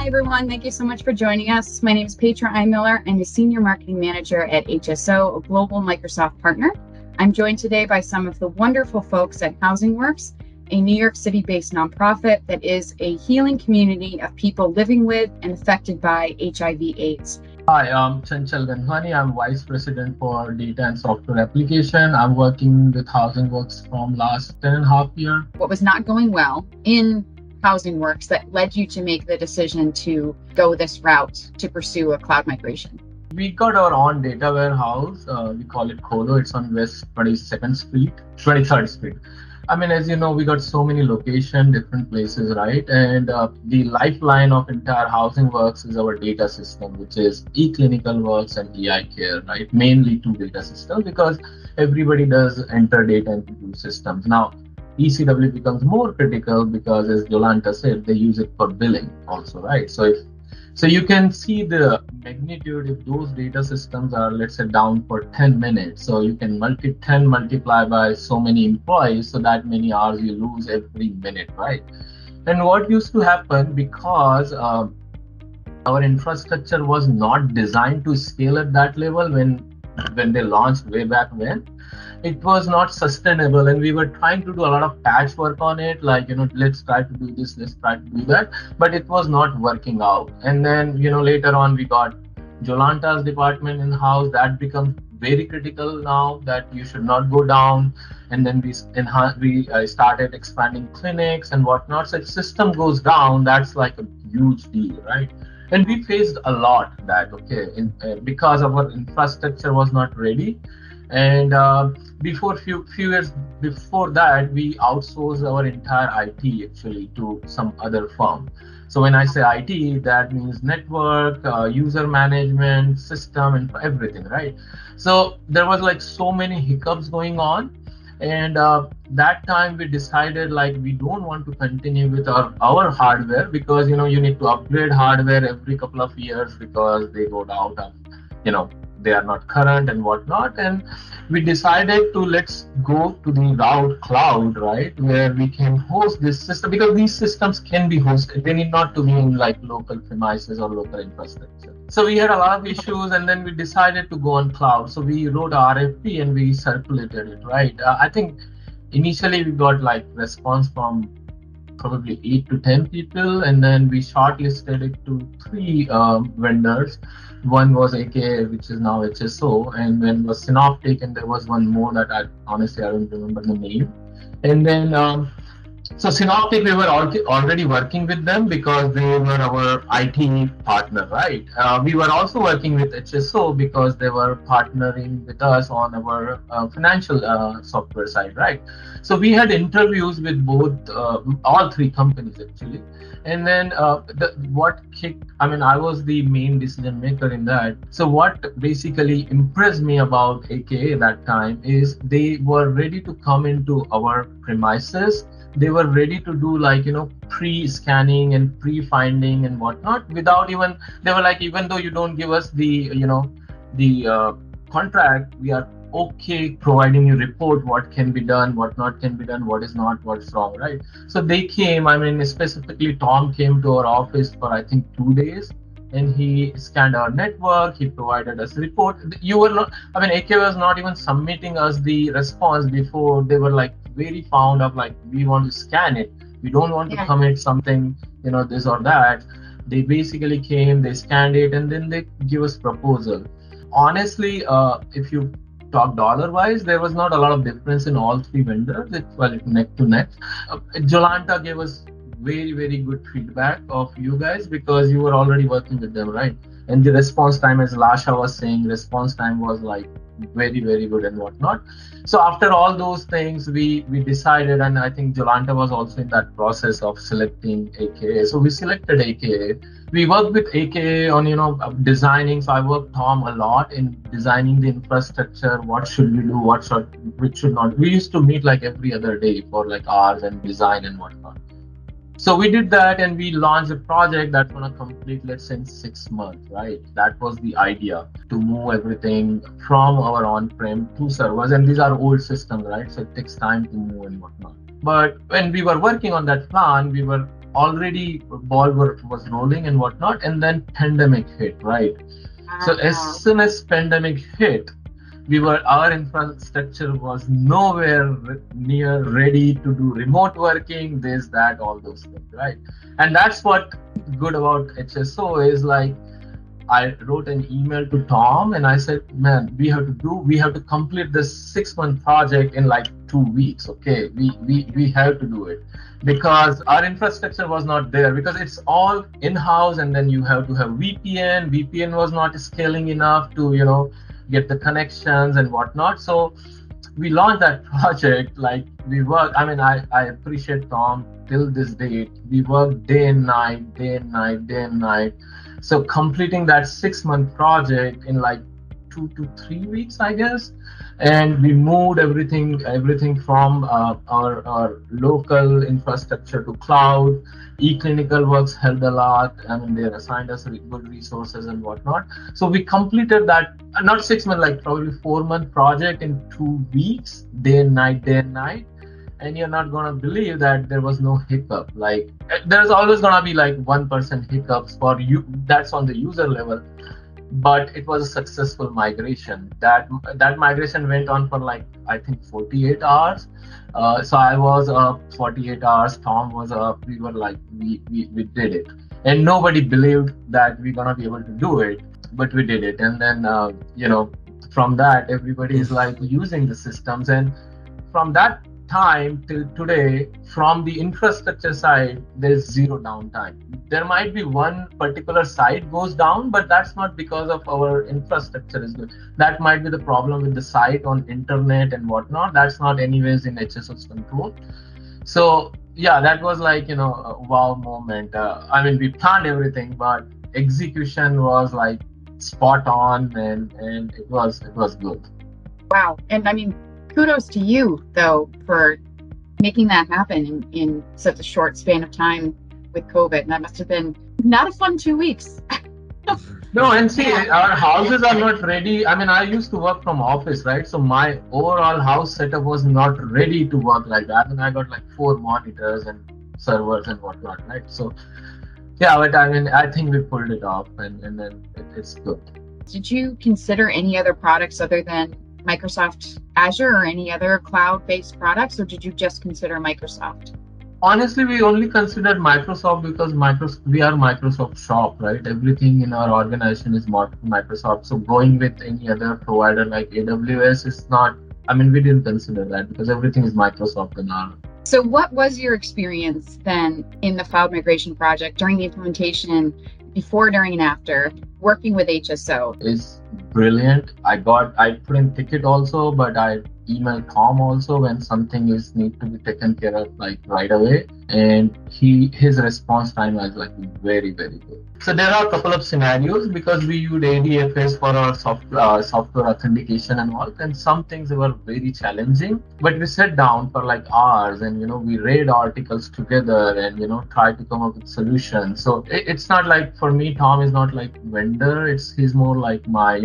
Hi, everyone. Thank you so much for joining us. My name is Petra Miller. I'm a Senior Marketing Manager at HSO, a global Microsoft partner. I'm joined today by some of the wonderful folks at HousingWorks, a New York City-based nonprofit that is a healing community of people living with and affected by HIV/AIDS. Hi, I'm Chanchal Ganhwani. I'm Vice President for Data and Software Application. I'm working with HousingWorks from last 10.5 years. What was not going well in HousingWorks that led you to make the decision to go this route to pursue a cloud migration? We got our own data warehouse. We call it Colo. It's on West 22nd Street, 23rd Street. I mean, as you know, we got so many locations, different places, right? And the lifeline of entire HousingWorks is our data system, which is eClinicalWorks and EICare, right? Mainly two data systems because everybody does enter data into two systems. Now, ECW becomes more critical because, as Jolanta said, they use it for billing also, right? So you can see the magnitude if those data systems are, let's say, down for 10 minutes. So you can multiply by so many employees, so that many hours you lose every minute, right? And what used to happen because our infrastructure was not designed to scale at that level when they launched way back when. It was not sustainable, and we were trying to do a lot of patchwork on it, like, let's try to do this, let's try to do that, but it was not working out. And then, later on we got Jolanta's department in house. That becomes very critical now, that you should not go down. And then we started expanding clinics and whatnot. So if system goes down, that's like a huge deal, right? And we faced a lot that, because our infrastructure was not ready. And before few years before that, we outsourced our entire IT actually to some other firm. So when I say IT, that means network, user management, system, and everything, right? So there was like so many hiccups going on. And that time we decided, like, we don't want to continue with our hardware, because you need to upgrade hardware every couple of years because they go out of, they are not current and whatnot. And we decided to let's go to the route cloud, right, where we can host this system, because these systems can be hosted. They need not to be in like local premises or local infrastructure. So we had a lot of issues, and then we decided to go on cloud. So we wrote a RFP and we circulated it, right? I think initially we got like response from probably 8 to 10 people, and then we shortlisted it to 3 vendors. One was AKA, which is now HSO, and then was Synoptic, and there was one more that I don't remember the name. And then so Synoptic, we were already working with them because they were our IT partner, right? We were also working with HSO because they were partnering with us on our financial software side, right? So we had interviews with all 3 companies actually. And then I was the main decision maker in that. So what basically impressed me about AKA that time is they were ready to come into our premises. They were ready to do like, pre-scanning and pre-finding and whatnot without even, they were like, even though you don't give us the, the contract, we are okay providing you report what can be done, what not can be done, what is not, what's wrong, right? So they came, specifically Tom came to our office for I think 2 days, and he scanned our network. He provided us report. You were not, AK was not even submitting us the response before. They were like very fond of like, we want to scan it. We don't want to commit something, this or that. They basically came, they scanned it, and then they give us proposal. Honestly, if you talk dollar wise, there was not a lot of difference in all 3 vendors. It's neck to neck. Jolanta gave us very, very good feedback of you guys because you were already working with them, right? And the response time, as Lasha was saying, response time was like very, very good and whatnot. So after all those things, we decided, and I think Jolanta was also in that process of selecting AKA. So we selected AKA. We worked with AKA on designing. So I worked Tom a lot in designing the infrastructure. What should we do? Which should not? We used to meet like every other day for like hours and design and whatnot. So we did that, and we launched a project that's going to complete, let's say, in 6 months, right? That was the idea, to move everything from our on-prem to servers. And these are old systems, right? So it takes time to move and whatnot. But when we were working on that plan, we were already ball was rolling and whatnot, and then pandemic hit, right? So as Wow. soon as pandemic hit, our infrastructure was nowhere near ready to do remote working, this, that, all those things, right? And that's what good about HSO is like. I wrote an email to Tom and I said, man, we have to complete this 6 month project in like 2 weeks. Okay. We have to do it because our infrastructure was not there because it's all in-house and then you have to have VPN. VPN was not scaling enough to, get the connections and whatnot. So we launched that project. Like we worked, I mean, I appreciate Tom till this date. We worked day and night, day and night, day and night. So completing that 6 month project in like 2 to 3 weeks, I guess. And we moved everything from our local infrastructure to cloud. eClinical works helped a lot. I mean, they assigned us good resources and whatnot. So we completed that, not 6 months, like probably 4 month project in 2 weeks, day and night, day and night. And you're not gonna believe that there was no hiccup. Like there's always gonna be like 1% hiccups for you. That's on the user level, but it was a successful migration. That migration went on for like I think 48 hours. So I was up 48 hours. Tom was up. We were like we did it, and nobody believed that we're gonna be able to do it, but we did it. And then from that everybody is like using the systems, and from that time till today, from the infrastructure side, there's zero downtime. There might be one particular site goes down, but that's not because of our infrastructure is good. That might be the problem with the site on internet and whatnot. That's not anyways in HSO's control. So yeah, that was like a wow moment. I mean, we planned everything, but execution was like spot on, and it was good. Wow. And I mean, kudos to you, though, for making that happen in such a short span of time with COVID. And that must have been not a fun 2 weeks. No, and see, our houses are not ready. I mean, I used to work from office, right? So my overall house setup was not ready to work like that. And I got like 4 monitors and servers and whatnot, right? So yeah, but I mean, I think we pulled it off, and then it's good. Did you consider any other products other than Microsoft Azure or any other cloud-based products, or did you just consider Microsoft? Honestly, we only considered Microsoft because we are Microsoft shop, right? Everything in our organization is Microsoft. So going with any other provider like AWS is not. I mean, we didn't consider that because everything is Microsoft in our. So what was your experience then in the cloud migration project during the implementation, before, during, and after, working with HSO? Is brilliant. I put in ticket also, but I email Tom also when something is need to be taken care of like right away, and his response time was like very very good. So there are a couple of scenarios because we used ADFS for our software authentication and all, and some things were very challenging. But we sat down for like hours, and we read articles together, and tried to come up with solutions. So it's not like, for me, Tom is not like vendor. He's more like my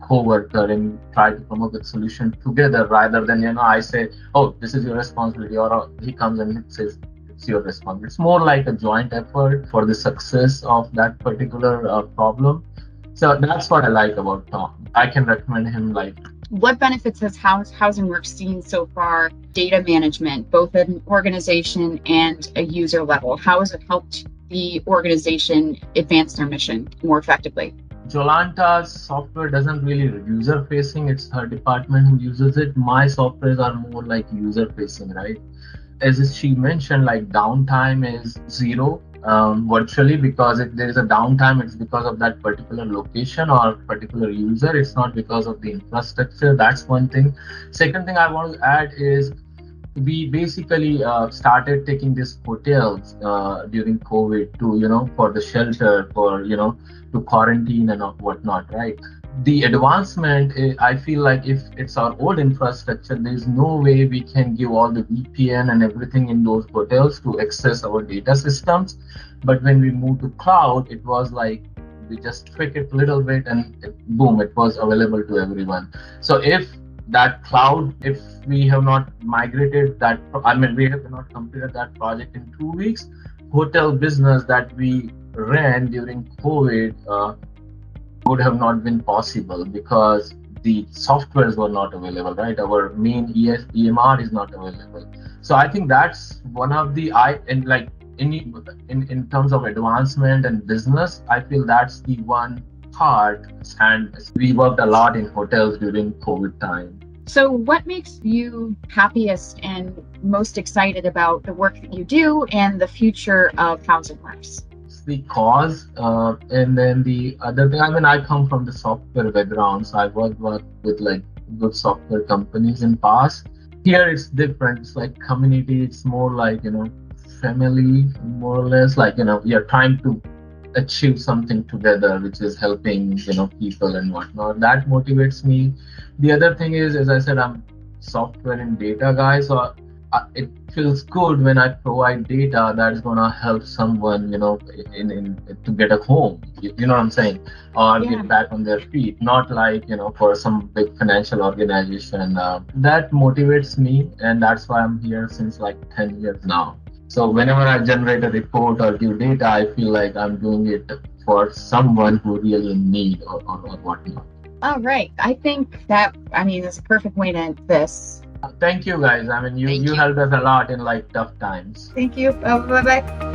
co-worker, and try to come up with solution together rather than I say, oh, this is your responsibility, or he comes and says it's your responsibility. It's more like a joint effort for the success of that particular problem. So that's what I like about Tom. I can recommend him. Like, what benefits has Housing Works seen so far? Data management, both at an organization and a user level. How has it helped the organization advance their mission more effectively? Jolanta's software doesn't really user facing. It's her department who uses it. My softwares are more like user facing, right? As she mentioned, like downtime is zero virtually, because if there is a downtime, it's because of that particular location or particular user. It's not because of the infrastructure. That's one thing. Second thing I want to add is we basically started taking these hotels during COVID to, for the shelter, for, to quarantine and whatnot, right? The advancement, I feel like if it's our old infrastructure, there's no way we can give all the VPN and everything in those hotels to access our data systems. But when we moved to cloud, it was like we just tweak it a little bit and boom, it was available to everyone. So if that cloud, if we have not migrated that, I mean, we have not completed that project in 2 weeks, hotel business that we ran during COVID would have not been possible because the softwares were not available, right? Our main EMR is not available. So I think that's one of the I in like in terms of advancement and business, I feel that's the one part. And we worked a lot in hotels during COVID time. So, what makes you happiest and most excited about the work that you do and the future of Housing Works? The cause, and then the other thing. I mean, I come from the software background, so I worked with like good software companies in past. Here it's different. It's like community. It's more like family, more or less. Like we are trying to achieve something together, which is helping people and whatnot. That motivates me. The other thing is, as I said, I'm software and data guy, so it feels good when I provide data that's gonna help someone, in to get a home. You know what I'm saying? Or Yeah. get back on their feet. Not like for some big financial organization. That motivates me, and that's why I'm here since like 10 years now. So whenever I generate a report or give data, I feel like I'm doing it for someone who really need or whatnot. All right. I think that, that's a perfect way to end this. Thank you guys. I mean, you Thank you you. helped us a lot in like tough times. Thank you. Bye bye.